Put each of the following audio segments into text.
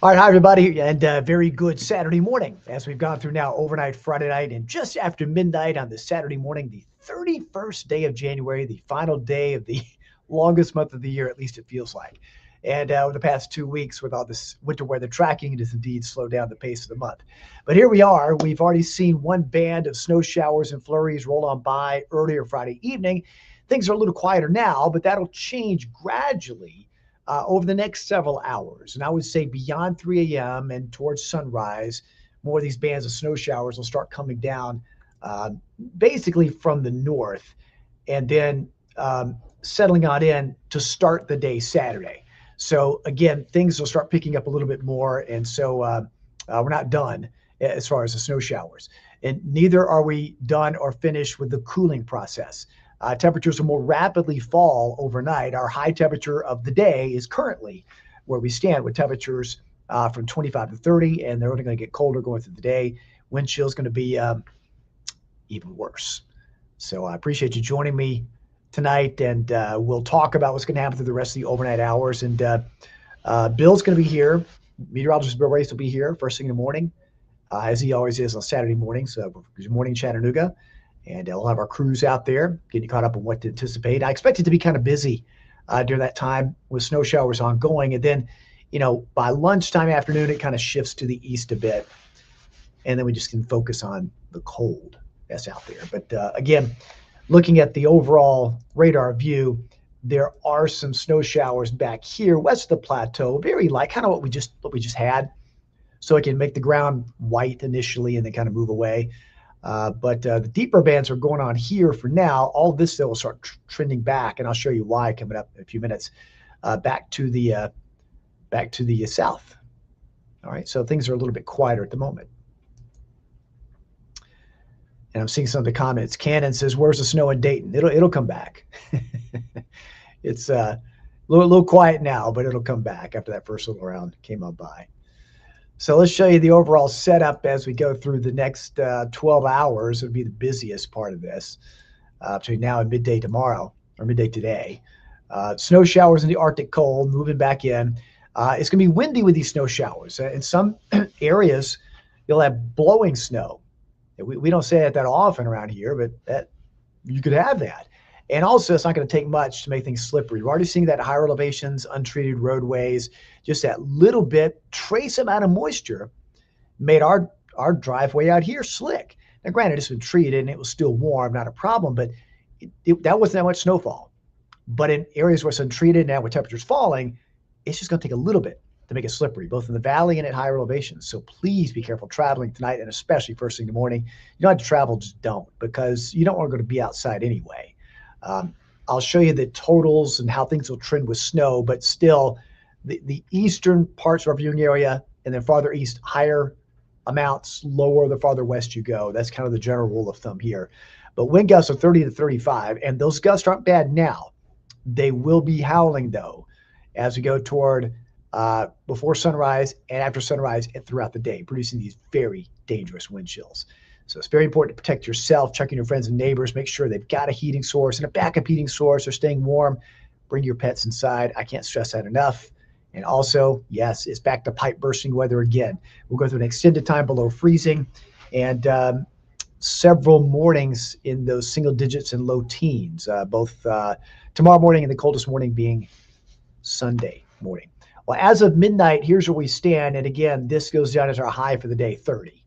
All right, hi everybody, and very good Saturday morning as we've gone through now overnight Friday night and just after midnight on this Saturday morning, the 31st day of January, the final day of the longest month of the year, at least it feels like. And over the past 2 weeks, with all this winter weather tracking, it has indeed slowed down the pace of the month. But here we are. We've already seen one band of snow showers and flurries roll on by earlier Friday evening. Things are a little quieter now, but that'll change gradually over the next several hours. And I would say beyond 3 a.m. and towards sunrise, more of these bands of snow showers will start coming down uh, basically from the north and then settling on in to start the day Saturday. So again, things will start picking up a little bit more. And so we're not done as far as the snow showers. And neither are we done or finished with the cooling process. Temperatures will more rapidly fall overnight. Our high temperature of the day is currently where we stand with temperatures from 25 to 30, and they're only going to get colder going through the day. Wind chill is going to be even worse. So I appreciate you joining me tonight, and we'll talk about what's going to happen through the rest of the overnight hours. And Bill's going to be here. Meteorologist Bill Race will be here first thing in the morning, as he always is on Saturday mornings. Good morning, Chattanooga. And we'll have our crews out there getting caught up on what to anticipate. I expect it to be kind of busy during that time with snow showers ongoing. And then, by lunchtime afternoon, it kind of shifts to the east a bit. And then we just can focus on the cold that's out there. But again, looking at the overall radar view, there are some snow showers back here west of the plateau, very light, kind of what we just had. So it can make the ground white initially and then kind of move away. But the deeper bands are going on here for now. All this, though, will start trending back, and I'll show you why coming up in a few minutes, back to the south. All right, so things are a little bit quieter at the moment. And I'm seeing some of the comments. Cannon says, "Where's the snow in Dayton?" It'll come back. It's a little quiet now, but it'll come back after that first little round came on by. So let's show you the overall setup as we go through the next 12 hours. It'll be the busiest part of this between now and midday tomorrow or midday today. Snow showers in the Arctic cold moving back in. It's going to be windy with these snow showers. In some areas, you'll have blowing snow. We don't say that often around here, but that you could have that. And also, it's not going to take much to make things slippery. We're already seeing that at higher elevations, untreated roadways, just that little bit, trace amount of moisture made our driveway out here slick. Now, granted, it's been treated and it was still warm, not a problem, but that wasn't that much snowfall. But in areas where it's untreated now with temperatures falling, it's just going to take a little bit to make it slippery, both in the valley and at higher elevations. So please be careful traveling tonight, and especially first thing in the morning. You don't have to travel, just don't, because you don't want to go to be outside anyway. I'll show you the totals and how things will trend with snow, but still the eastern parts of our viewing area and then farther east, higher amounts, lower the farther west you go. That's kind of the general rule of thumb here. But wind gusts are 30 to 35, and those gusts aren't bad now. They will be howling, though, as we go toward before sunrise and after sunrise and throughout the day, producing these very dangerous wind chills. So it's very important to protect yourself, checking your friends and neighbors, make sure they've got a heating source and a backup heating source. They're staying warm. Bring your pets inside. I can't stress that enough. And also, yes, it's back to pipe bursting weather again. We'll go through an extended time below freezing and several mornings in those single digits and low teens, both tomorrow morning and the coldest morning being Sunday morning. Well, as of midnight, here's where we stand. And again, this goes down as our high for the day, 30.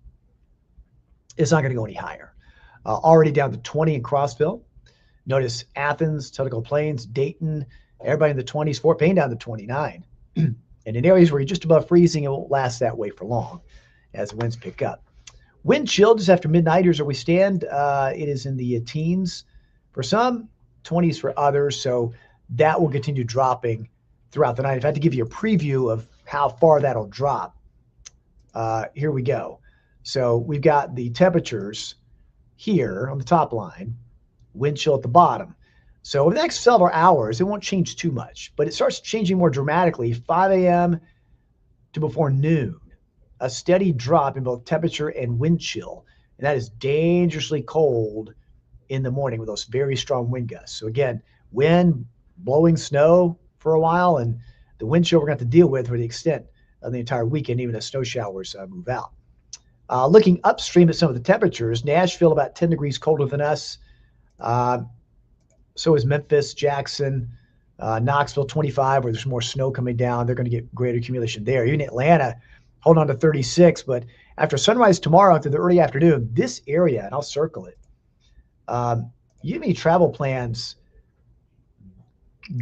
It's not going to go any higher. Already down to 20 in Crossville. Notice Athens, Tellico Plains, Dayton, everybody in the 20s, Fort Payne down to 29. And in areas where you're just above freezing, it won't last that way for long as winds pick up. Wind chill just after midnight, here's where we stand. It is in the teens for some, 20s for others. So that will continue dropping throughout the night. If I had to give you a preview of how far that'll drop, here we go. So we've got the temperatures here on the top line, wind chill at the bottom. So over the next several hours, it won't change too much, but it starts changing more dramatically 5 a.m. to before noon. A steady drop in both temperature and wind chill, and that is dangerously cold in the morning with those very strong wind gusts. So again, wind, blowing snow for a while, and the wind chill we're going to have to deal with for the extent the entire weekend, even as snow showers move out. Looking upstream at some of the temperatures, Nashville about 10 degrees colder than us. So is Memphis, Jackson, Knoxville 25, where there's more snow coming down. They're going to get greater accumulation there. Even Atlanta, hold on to 36. But after sunrise tomorrow, through the early afternoon, this area, and I'll circle it, you have any travel plans,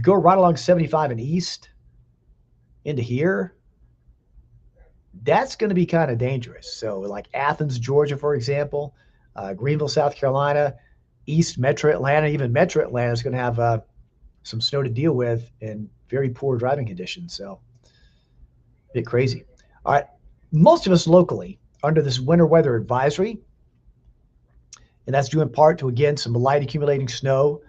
go right along 75 and east into here. That's going to be kind of dangerous. So like Athens, Georgia, for example, Greenville, South Carolina, East Metro Atlanta, even Metro Atlanta is going to have some snow to deal with and very poor driving conditions. So a bit crazy. All right. Most of us locally under this winter weather advisory, and that's due in part to, again, some light accumulating snow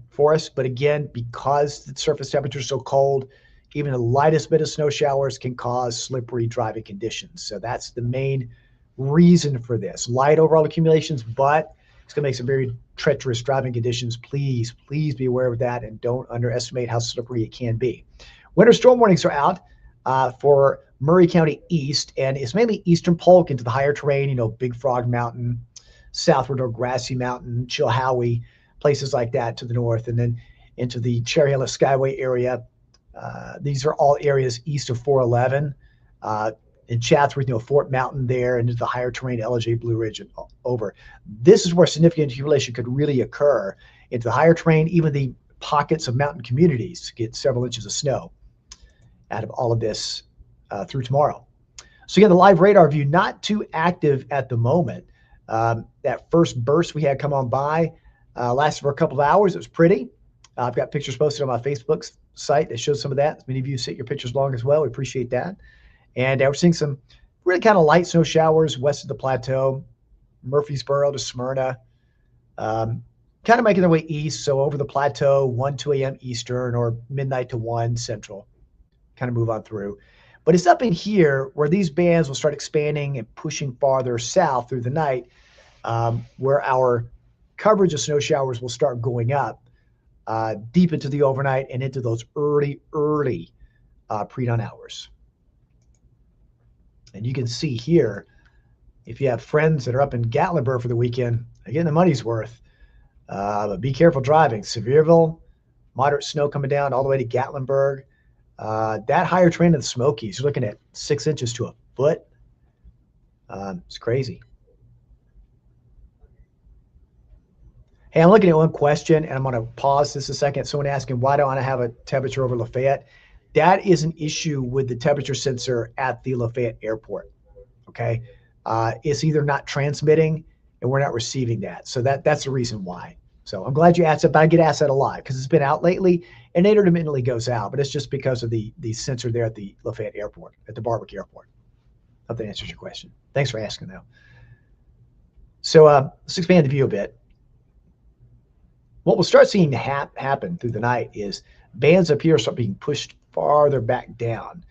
for us. But again, because the surface temperature is so cold, even the lightest bit of snow showers can cause slippery driving conditions. So that's the main reason for this. Light overall accumulations, but it's going to make some very treacherous driving conditions. Please be aware of that and don't underestimate how slippery it can be. Winter storm warnings are out for Murray County East, and it's mainly eastern Polk into the higher terrain, Big Frog Mountain, southward or Grassy Mountain, Chilhowie, places like that to the north, and then into the Cherry Hill Skyway area. These are all areas east of 411. In Chatsworth, Fort Mountain there, and into the higher terrain, LJ Blue Ridge and over. This is where significant accumulation could really occur into the higher terrain. Even the pockets of mountain communities get several inches of snow out of all of this through tomorrow. So again, the live radar view, not too active at the moment. That first burst we had come on by lasted for a couple of hours. It was pretty. I've got pictures posted on my Facebook site that shows some of that. Many of you set your pictures long as well. We appreciate that. And we're seeing some really kind of light snow showers west of the plateau, Murfreesboro to Smyrna, kind of making their way east. So over the plateau, 1, 2 a.m. Eastern or midnight to 1 Central, kind of move on through. But it's up in here where these bands will start expanding and pushing farther south through the night, where our coverage of snow showers will start going up deep into the overnight and into those early pre-dawn hours. And you can see here, if you have friends that are up in Gatlinburg for the weekend, again, the money's worth. But be careful driving. Sevierville, moderate snow coming down all the way to Gatlinburg. That higher terrain of the Smokies, you're looking at 6 inches to a foot. It's crazy. Hey, I'm looking at one question, and I'm going to pause this a second. Someone asking, why don't I have a temperature over Lafayette? That is an issue with the temperature sensor at the Lafayette airport, okay? It's either not transmitting, and we're not receiving that. So that's the reason why. So I'm glad you asked it, but I get asked that a lot because it's been out lately, and it intermittently goes out, but it's just because of the sensor there at the Lafayette airport, at the Barwick airport. Hope that answers your question. Thanks for asking, though. So let's expand the view a bit. What we'll start seeing happen through the night is bands up here start being pushed farther back down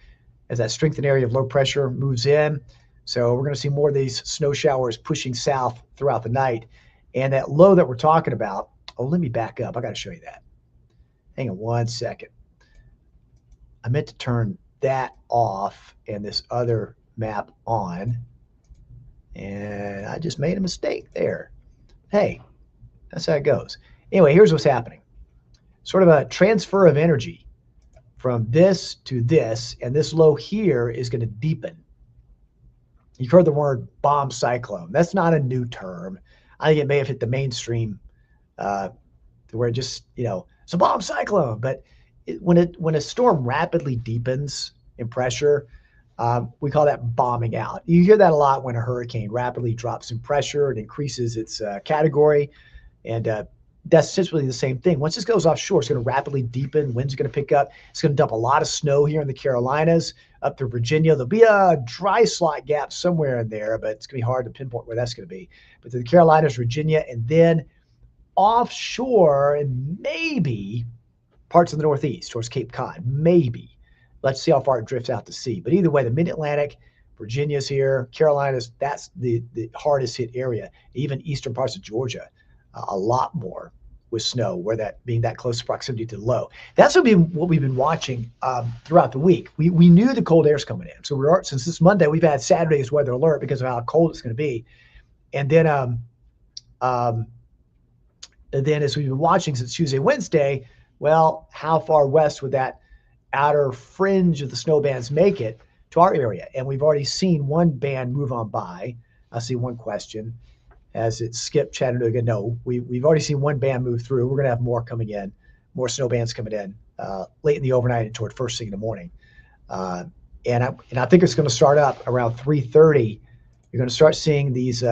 as that strengthened area of low pressure moves in. So we're going to see more of these snow showers pushing south throughout the night. And that low that we're talking about, let me back up. I got to show you that. Hang on one second. I meant to turn that off and this other map on. And I just made a mistake there. Hey, that's how it goes. Anyway, here's what's happening. Sort of a transfer of energy from this to this, and this low here is going to deepen. You've heard the word bomb cyclone. That's not a new term. I think it may have hit the mainstream to where it just, it's a bomb cyclone. But when a storm rapidly deepens in pressure, we call that bombing out. You hear that a lot when a hurricane rapidly drops in pressure. It increases its category, and that's essentially the same thing. Once this goes offshore, it's going to rapidly deepen. Winds are going to pick up. It's going to dump a lot of snow here in the Carolinas, up through Virginia. There'll be a dry slot gap somewhere in there, but it's going to be hard to pinpoint where that's going to be. But to the Carolinas, Virginia, and then offshore, and maybe parts of the Northeast towards Cape Cod. Maybe. Let's see how far it drifts out to sea. But either way, the Mid-Atlantic, Virginia's here, Carolinas, that's the hardest hit area. Even eastern parts of Georgia. A lot more with snow, where that being that close proximity to the low. That's what we've been watching throughout the week. We knew the cold air's coming in, so since this Monday we've had Saturday's weather alert because of how cold it's going to be, and then as we've been watching since Tuesday, Wednesday, well, how far west would that outer fringe of the snow bands make it to our area? And we've already seen one band move on by. I see one question. Has it skipped Chattanooga? No, we've already seen one band move through. We're going to have more coming in, more snow bands coming in late in the overnight and toward first thing in the morning. And I think it's going to start up around 3:30. You're going to start seeing these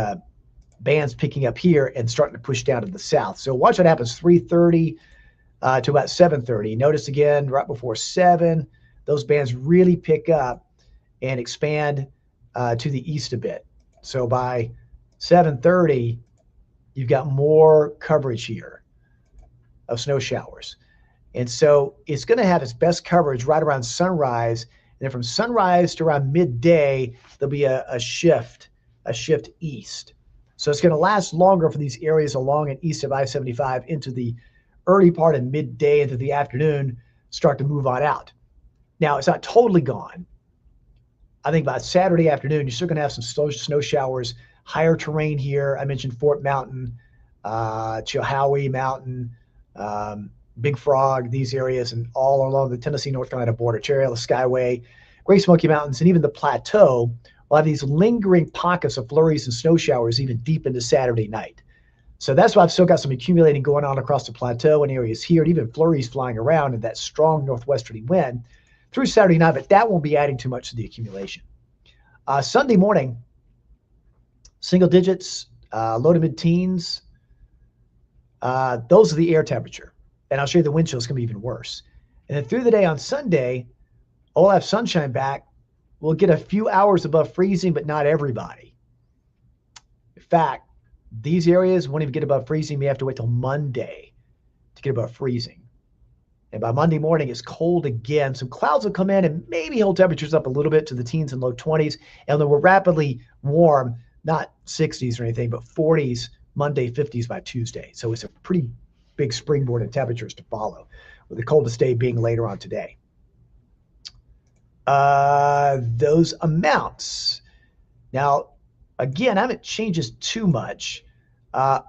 bands picking up here and starting to push down to the south. So watch what happens 3:30 to about 7:30. Notice again, right before 7, those bands really pick up and expand to the east a bit. So by 7:30, you've got more coverage here of snow showers. And so it's going to have its best coverage right around sunrise. And then from sunrise to around midday, there'll be a shift east. So it's going to last longer for these areas along and east of I-75 into the early part of midday into the afternoon, start to move on out. Now, it's not totally gone. I think by Saturday afternoon, you're still going to have some snow showers, higher terrain here. I mentioned Fort Mountain, Chilhowie Mountain, Big Frog, these areas, and all along the Tennessee-North Carolina border, Cherry Hill, Skyway, Great Smoky Mountains, and even the Plateau will have these lingering pockets of flurries and snow showers even deep into Saturday night. So that's why I've still got some accumulating going on across the plateau and areas here, and even flurries flying around in that strong northwesterly wind through Saturday night, but that won't be adding too much to the accumulation. Sunday morning, single digits, low to mid-teens. Those are the air temperature. And I'll show you the wind chill is going to be even worse. And then through the day on Sunday, we'll have sunshine back. We'll get a few hours above freezing, but not everybody. In fact, these areas won't even get above freezing. We have to wait till Monday to get above freezing. And by Monday morning, it's cold again. Some clouds will come in and maybe hold temperatures up a little bit to the teens and low 20s. And then we're rapidly warm, not 60s or anything, but 40s Monday, 50s by Tuesday. So it's a pretty big springboard in temperatures to follow, with the coldest day being later on today. Those amounts. Now, again, I haven't changed this too much.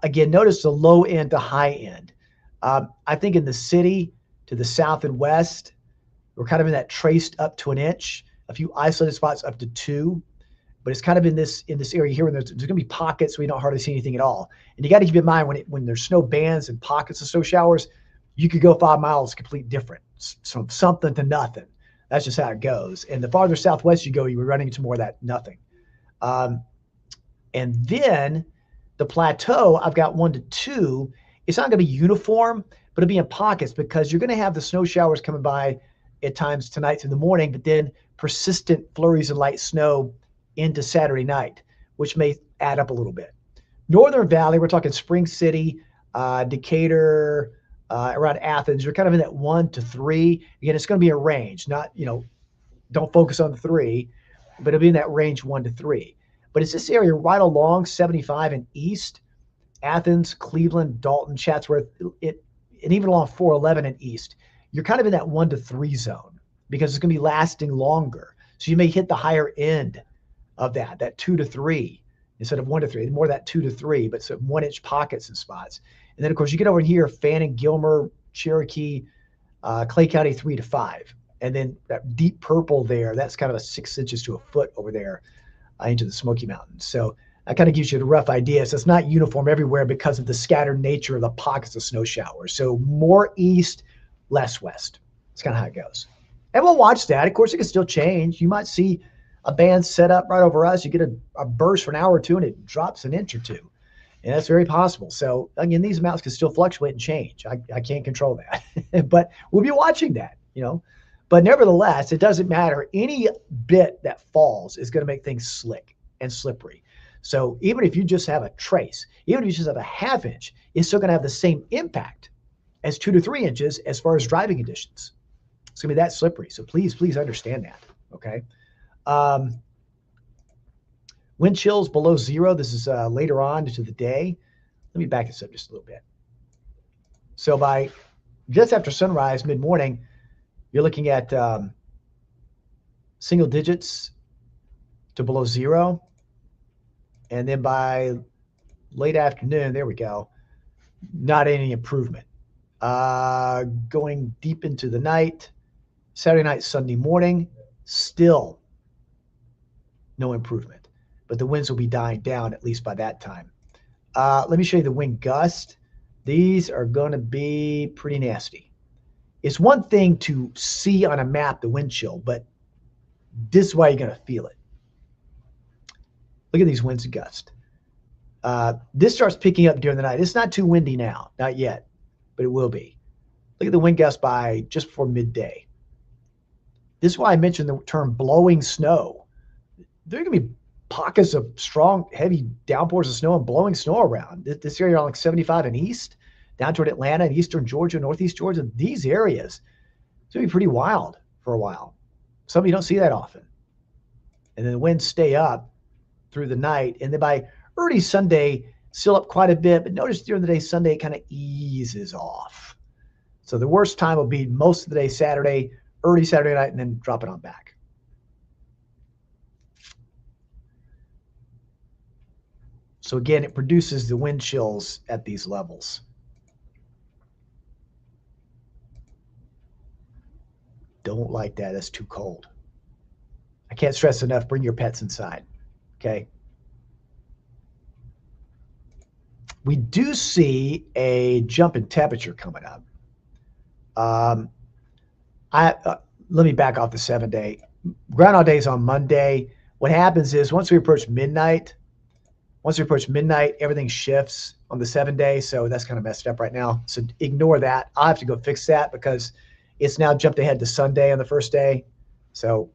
Again, notice the low end to high end. I think in the city to the south and west, we're kind of in that traced up to an inch, a few isolated spots up to 2. But it's kind of in this area here, and there's going to be pockets where you don't hardly see anything at all. And you got to keep in mind when there's snow bands and pockets of snow showers, you could go 5 miles complete different, from something to nothing. That's just how it goes. And the farther southwest you go, you're running into more of that nothing. And then the plateau, I've got 1 to 2. It's not going to be uniform, but it'll be in pockets because you're going to have the snow showers coming by at times tonight through the morning, but then persistent flurries of light snow into Saturday night, which may add up a little bit. Northern Valley, we're talking Spring City, Decatur, around Athens, you're kind of in that 1 to 3. Again, it's going to be a range, not, don't focus on the 3, but it'll be in that range 1 to 3. But it's this area right along 75 and east, Athens, Cleveland, Dalton, Chatsworth, and even along 411 and east. You're kind of in that 1 to 3 zone because it's going to be lasting longer. So you may hit the higher end of that 2 to 3 instead of 1 to 3, more of that 2 to 3, but some 1-inch pockets and spots. And then of course you get over here, Fannin, Gilmer, Cherokee, Clay County 3 to 5. And then that deep purple there, that's kind of a 6 inches to a foot over there into the Smoky Mountains. So that kind of gives you a rough idea. So it's not uniform everywhere because of the scattered nature of the pockets of snow showers. So more east, less west. That's kind of how it goes. And we'll watch that. Of course, it can still change. You might see a band set up right over us. You get a burst for an hour or two and it drops an inch or two. And that's very possible. So again, these amounts can still fluctuate and change. I can't control that, but we'll be watching that, But nevertheless, it doesn't matter. Any bit that falls is going to make things slick and slippery. So even if you just have a trace, even if you just have a half inch, it's still going to have the same impact as 2 to 3 inches as far as driving conditions. It's going to be that slippery. So please understand that. Okay. Wind chills below 0. This is later on into the day. Let me back this up just a little bit. So by just after sunrise, mid-morning, you're looking at single digits to below zero. And then by late afternoon, there we go, not any improvement. Going deep into the night, Saturday night, Sunday morning, still no improvement. But the winds will be dying down at least by that time. Let me show you the wind gust. These are going to be pretty nasty. It's one thing to see on a map the wind chill, but this is why you're going to feel it. Look at these winds and gusts. This starts picking up during the night. It's not too windy now, not yet, but it will be. Look at the wind gust by just before midday. This is why I mentioned the term blowing snow. There are going to be pockets of strong, heavy downpours of snow and blowing snow around. This area on like 75 and east, down toward Atlanta and eastern Georgia, northeast Georgia, these areas, it's going to be pretty wild for a while. Some of you don't see that often. And then the winds stay up through the night. And then by early Sunday, still up quite a bit. But notice during the day, Sunday, it kind of eases off. So the worst time will be most of the day Saturday, early Saturday night, and then drop it on back. So again, it produces the wind chills at these levels. Don't like that. That's too cold. I can't stress enough, bring your pets inside. Okay. We do see a jump in temperature coming up. Let me back off the 7-day. Groundhog Day is on Monday. What happens is once we approach midnight, everything shifts on the 7-day. So that's kind of messed up right now. So ignore that. I'll have to go fix that because it's now jumped ahead to Sunday on the first day. So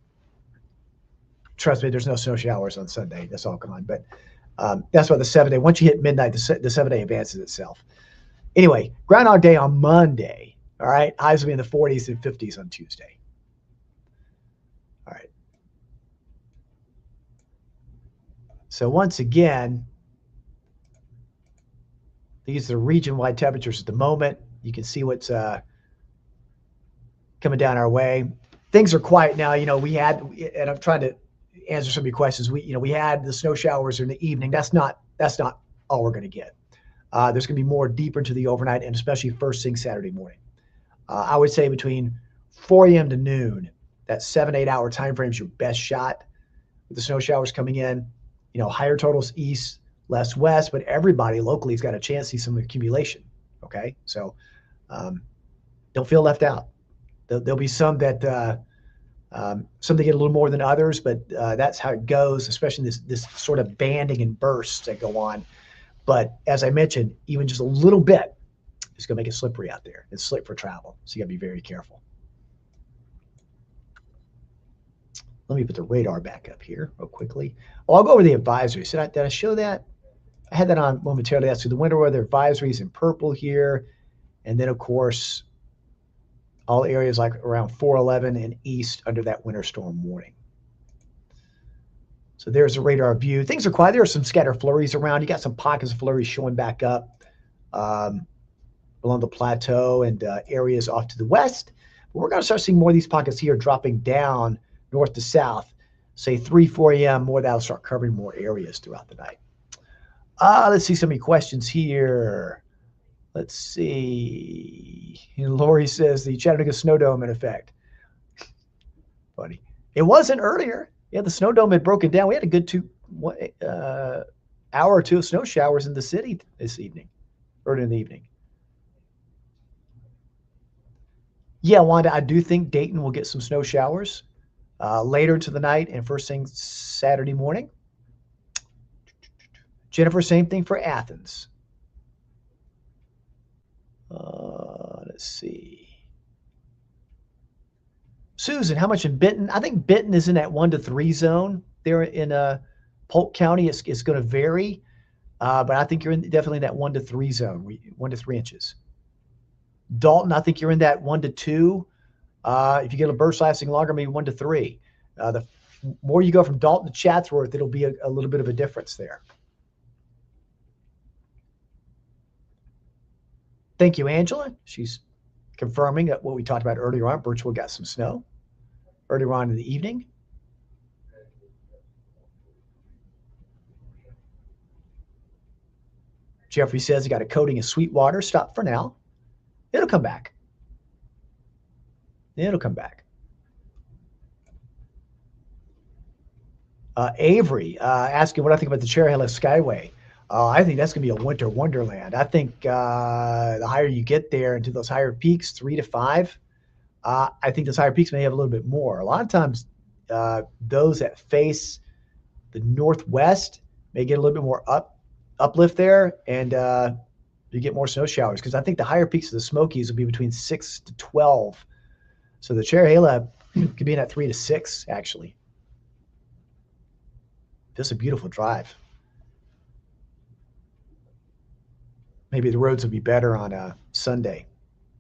trust me, there's no snow showers on Sunday. That's all gone. But that's why the 7-day, once you hit midnight, the 7-day advances itself. Anyway, Groundhog Day on Monday. All right. Highs will be in the 40s and 50s on Tuesday. All right. So once again, these are the region-wide temperatures at the moment. You can see what's coming down our way. Things are quiet now. We had, and I'm trying to answer some of your questions. We had the snow showers in the evening. That's not all we're going to get. There's going to be more deeper into the overnight and especially first thing Saturday morning. I would say between 4 a.m. to noon, that 7-8 hour time frame is your best shot with the snow showers coming in. Higher totals east, less west, but everybody locally has got a chance to see some accumulation. Okay, so don't feel left out. There'll be some that some that get a little more than others, but that's how it goes, especially this sort of banding and bursts that go on. But as I mentioned, even just a little bit is going to make it slippery out there. It's slick for travel, so you got to be very careful. Let me put the radar back up here real quickly. I'll go over the advisories. Did I show that? I had that on momentarily. That's the winter weather advisories in purple here. And then, of course, all areas like around 411 and east under that winter storm warning. So there's a radar view. Things are quiet. There are some scattered flurries around. You got some pockets of flurries showing back up along the plateau and areas off to the west. But we're going to start seeing more of these pockets here dropping down north to south. Say 3, 4 a.m. more, that'll start covering more areas throughout the night. Let's see some of your questions here. Let's see. Lori says the Chattanooga Snow Dome in effect. Funny. It wasn't earlier. Yeah, the snow dome had broken down. We had a good hour or two of snow showers in the city this evening, early in the evening. Yeah, Wanda, I do think Dayton will get some snow showers later into the night and first thing Saturday morning. Jennifer, same thing for Athens. Let's see. Susan, how much in Benton? I think Benton is in that 1 to 3 zone. There in Polk County, it's going to vary, but I think you're definitely in that 1 to 3 zone, 1 to 3 inches. Dalton, I think you're in that 1 to 2. If you get a burst lasting longer, maybe 1 to 3. The more you go from Dalton to Chatsworth, it'll be a little bit of a difference there. Thank you, Angela. She's confirming that what we talked about earlier on. Birchwood got some snow earlier on in the evening. Jeffrey says he got a coating of Sweetwater. Stop for now. It'll come back. It'll come back. Avery asking what I think about the Cherry Hill Skyway. I think that's going to be a winter wonderland. I think the higher you get there into those higher peaks, 3 to 5, I think those higher peaks may have a little bit more. A lot of times, those that face the northwest may get a little bit more uplift there, and you get more snow showers because I think the higher peaks of the Smokies will be between 6 to 12. So the Cherry could be in at 3 to 6 actually. Just a beautiful drive. Maybe the roads will be better on a Sunday,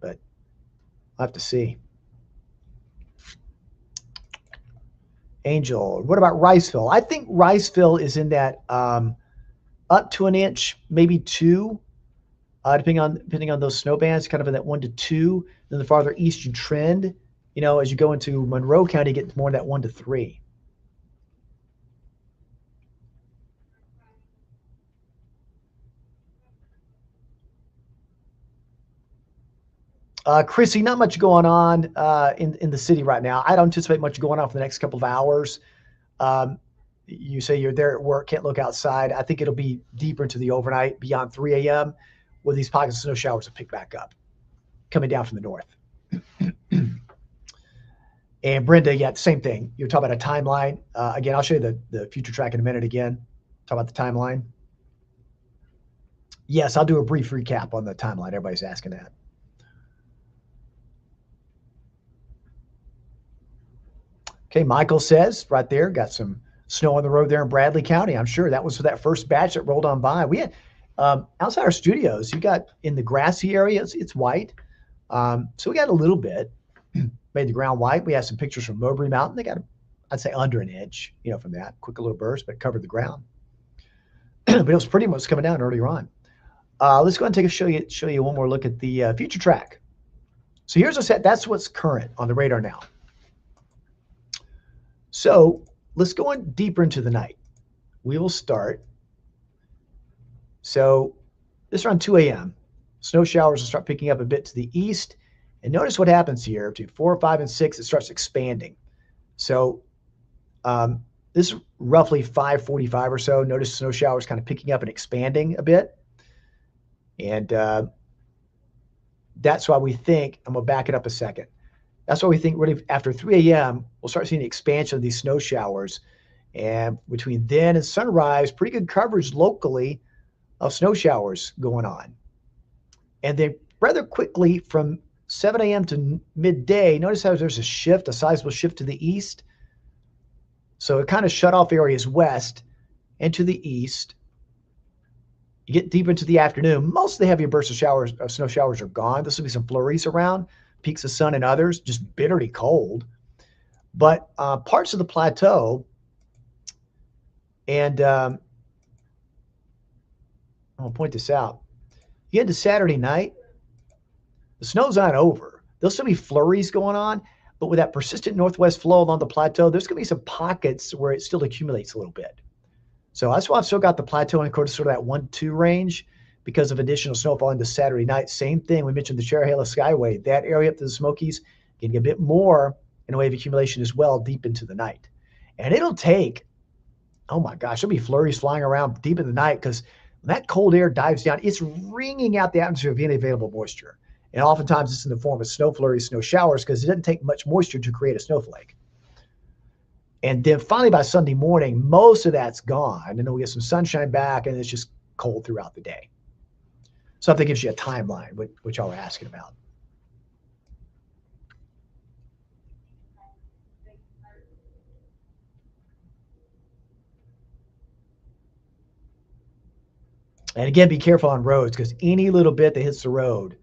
but I'll have to see. Angel, what about Riceville? I think Riceville is in that up to an inch, maybe 2, depending on those snow bands, kind of in that 1 to 2. Then the farther east you trend, as you go into Monroe County, you get more in that 1 to 3. Chrissy, not much going on in the city right now. I don't anticipate much going on for the next couple of hours. You say you're there at work, can't look outside. I think it'll be deeper into the overnight, beyond 3 a.m., where these pockets of snow showers will pick back up, coming down from the north. And Brenda, yeah, same thing. You're talking about a timeline. Again, I'll show you the future track in a minute again. Talk about the timeline. Yes, I'll do a brief recap on the timeline. Everybody's asking that. Okay, Michael says right there, got some snow on the road there in Bradley County. I'm sure that was for that first batch that rolled on by. We had outside our studios, you got in the grassy areas, it's white. So we got a little bit, made the ground white. We have some pictures from Mowbray Mountain. They got, I'd say, under an inch, from that. Quick little burst, but covered the ground. But it was pretty much coming down earlier on. Let's go ahead and show you one more look at the future track. So here's a set. That's what's current on the radar now. So let's go on deeper into the night. We will start. So this is around 2 a.m. Snow showers will start picking up a bit to the east. And notice what happens here. Between 4, 5, and 6, it starts expanding. So this is roughly 5:45 or so. Notice snow showers kind of picking up and expanding a bit. And that's why we think, I'm going to back it up a second. That's why we think really after 3 a.m., we'll start seeing the expansion of these snow showers. And between then and sunrise, pretty good coverage locally of snow showers going on. And then rather quickly from 7 a.m. to midday, notice how there's a sizable shift to the east. So it kind of shut off areas west and to the east. You get deep into the afternoon, most of the heavier bursts of snow showers are gone. There'll be some flurries around, peaks of sun and others, just bitterly cold. But parts of the plateau, and I'll point this out. You get to Saturday night, the snow's not over. There'll still be flurries going on, but with that persistent northwest flow along the plateau, there's going to be some pockets where it still accumulates a little bit. So that's why I've still got the plateau in sort of that 1-2 range because of additional snowfall into Saturday night. Same thing. We mentioned the Cherry-Halo Skyway. That area up to the Smokies can get a bit more in a way of accumulation as well deep into the night. And it'll take, oh my gosh, there'll be flurries flying around deep in the night because when that cold air dives down, it's wringing out the atmosphere of any available moisture. And oftentimes it's in the form of snow flurries, snow showers, because it doesn't take much moisture to create a snowflake. And then finally by Sunday morning, most of that's gone. And then we get some sunshine back and it's just cold throughout the day. So that gives you a timeline, which y'all are asking about. And again, be careful on roads because any little bit that hits the road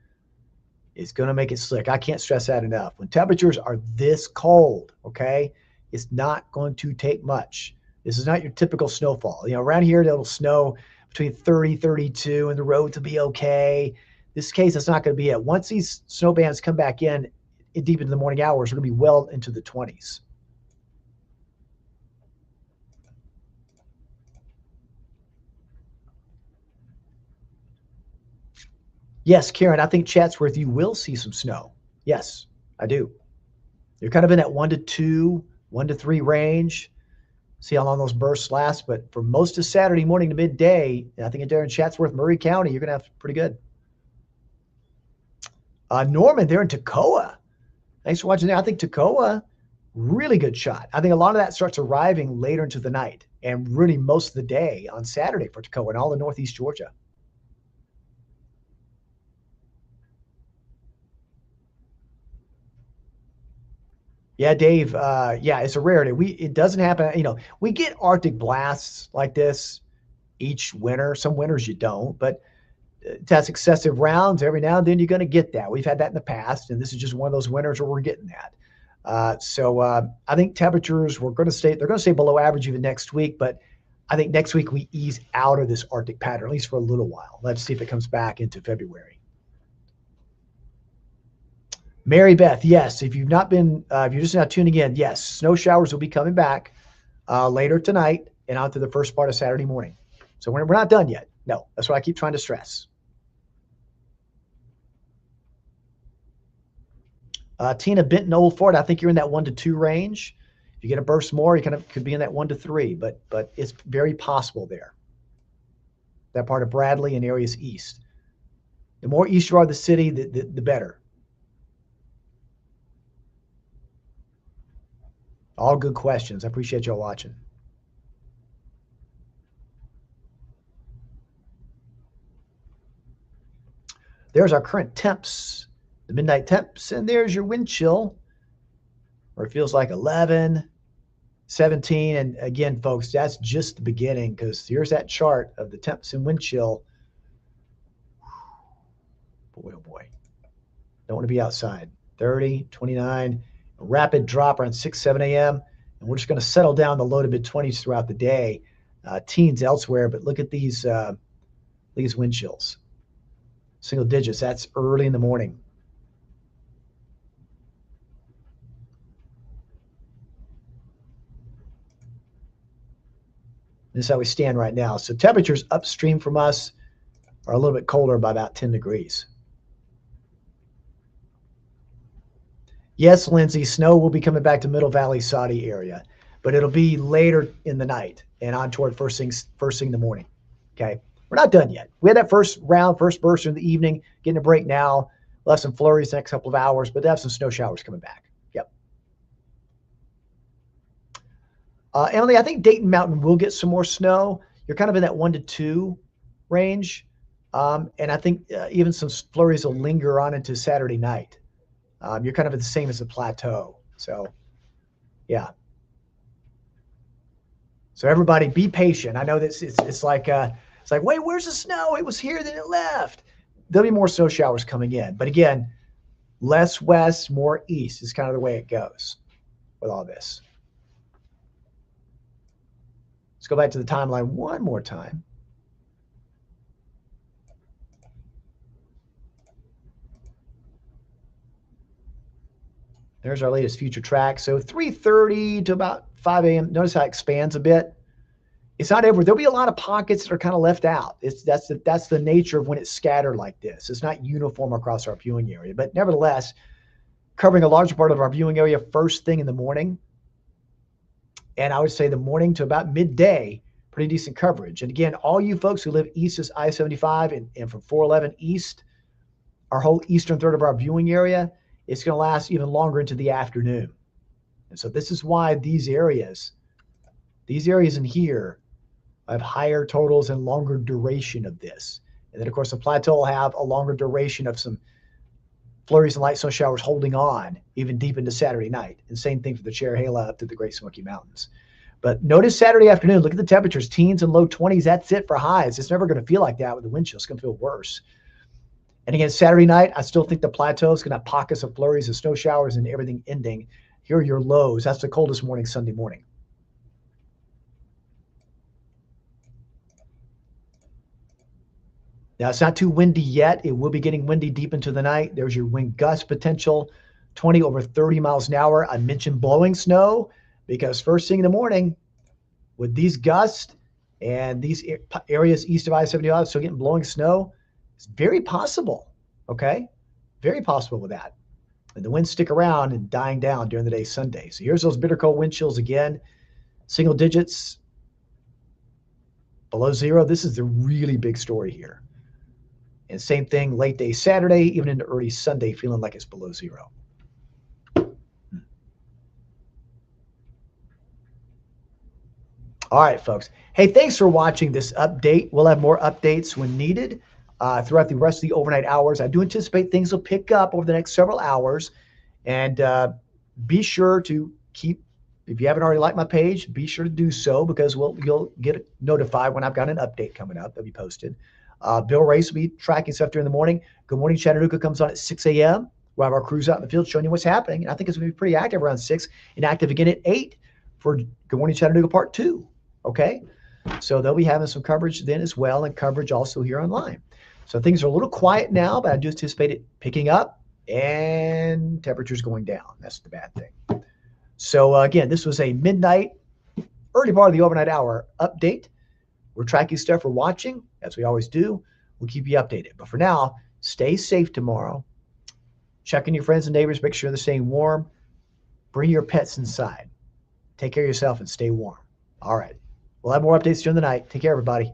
is going to make it slick. I can't stress that enough. When temperatures are this cold, okay, it's not going to take much. This is not your typical snowfall. Around here, it'll snow between 30, 32, and the roads will be okay. this case, it's not going to be it. Once these snow bands come back in deep into the morning hours, we're going to be well into the 20s. Yes, Karen, I think Chatsworth, you will see some snow. Yes, I do. You're kind of in that 1 to 2, 1 to 3 range. See how long those bursts last. But for most of Saturday morning to midday, I think there in Chatsworth, Murray County, you're going to have pretty good. Norman, they're in Toccoa. Thanks for watching there. I think Toccoa, really good shot. I think a lot of that starts arriving later into the night and really most of the day on Saturday for Toccoa and all of Northeast Georgia. Yeah, Dave. Yeah, it's a rarity. It doesn't happen. We get Arctic blasts like this each winter. Some winters you don't, but that's excessive rounds. Every now and then you're going to get that. We've had that in the past, and this is just one of those winters where we're getting that. So I think temperatures they're going to stay below average even next week, but I think next week we ease out of this Arctic pattern, at least for a little while. Let's see if it comes back into February. Mary Beth, yes. If you've not been, if you're just now tuning in, yes, snow showers will be coming back later tonight and on to the first part of Saturday morning. So we're not done yet. No, that's what I keep trying to stress. Tina Benton, Old Fort, I think you're in that 1 to 2 range. If you get a burst more, you kind of could be in that 1 to 3, but it's very possible there. That part of Bradley and areas east. The more east you are of the city, the better. All good questions. I appreciate y'all watching. There's our current temps, the midnight temps, and there's your wind chill, where it feels like 11, 17. And again, folks, that's just the beginning, because here's that chart of the temps and wind chill. Boy, oh boy. Don't want to be outside. 30, 29, a rapid drop around 6, 7 a.m. And we're just going to settle down the low to mid 20s throughout the day. Teens elsewhere, but look at these wind chills. Single digits, that's early in the morning. This is how we stand right now. So temperatures upstream from us are a little bit colder by about 10 degrees. Yes, Lindsay, snow will be coming back to Middle Valley, Saudi area, but it'll be later in the night and on toward first thing in the morning. Okay, we're not done yet. We had that first burst in the evening, getting a break now. We'll have some flurries the next couple of hours, but they have some snow showers coming back. Yep. Emily, I think Dayton Mountain will get some more snow. You're kind of in that 1 to 2 range, and I think even some flurries will linger on into Saturday night. You're kind of the same as the plateau. So, yeah. So everybody, be patient. I know that it's like wait, where's the snow? It was here, then it left. There'll be more snow showers coming in, but again, less west, more east is kind of the way it goes with all this. Let's go back to the timeline one more time. There's our latest future track. So 3:30 to about 5 a.m. Notice how it expands a bit. It's not everywhere. There'll be a lot of pockets that are kind of left out. That's the nature of when it's scattered like this. It's not uniform across our viewing area, but nevertheless, covering a larger part of our viewing area first thing in the morning. And I would say the morning to about midday, pretty decent coverage. And again, all you folks who live east of I-75 and from 411 east, our whole eastern third of our viewing area, it's going to last even longer into the afternoon. And so this is why these areas in here have higher totals and longer duration of this. And then, of course, the plateau will have a longer duration of some flurries and light snow showers holding on even deep into Saturday night. And same thing for the Cherahela up to the Great Smoky Mountains. But notice Saturday afternoon, look at the temperatures, teens and low 20s. That's it for highs. It's never going to feel like that with the wind chill. It's going to feel worse. And again, Saturday night, I still think the plateau is going to have pockets of flurries and snow showers and everything ending. Here are your lows. That's the coldest morning Sunday morning. Now, it's not too windy yet. It will be getting windy deep into the night. There's your wind gust potential, 20 over 30 miles an hour. I mentioned blowing snow because first thing in the morning, with these gusts and these areas east of I-75 still getting blowing snow, it's very possible, okay? Very possible with that. And the winds stick around and dying down during the day Sunday. So here's those bitter cold wind chills again. Single digits, below zero. This is the really big story here. And same thing late day Saturday, even into early Sunday, feeling like it's below zero. All right, folks. Hey, thanks for watching this update. We'll have more updates when needed throughout the rest of the overnight hours. I do anticipate things will pick up over the next several hours. And be sure to keep, if you haven't already liked my page, be sure to do so because you'll get notified when I've got an update coming up that'll be posted. Bill Race will be tracking stuff during the morning. Good Morning Chattanooga comes on at 6 a.m. We'll have our crews out in the field showing you what's happening. And I think it's going to be pretty active around 6 and active again at 8 for Good Morning Chattanooga Part 2. Okay? So they'll be having some coverage then as well and coverage also here online. So things are a little quiet now, but I do anticipate it picking up and temperatures going down. That's the bad thing. So again, this was a midnight, early part of the overnight hour update. We're tracking stuff we're watching, as we always do. We'll keep you updated. But for now, stay safe tomorrow. Check on your friends and neighbors. Make sure they're staying warm. Bring your pets inside. Take care of yourself and stay warm. All right. We'll have more updates during the night. Take care, everybody.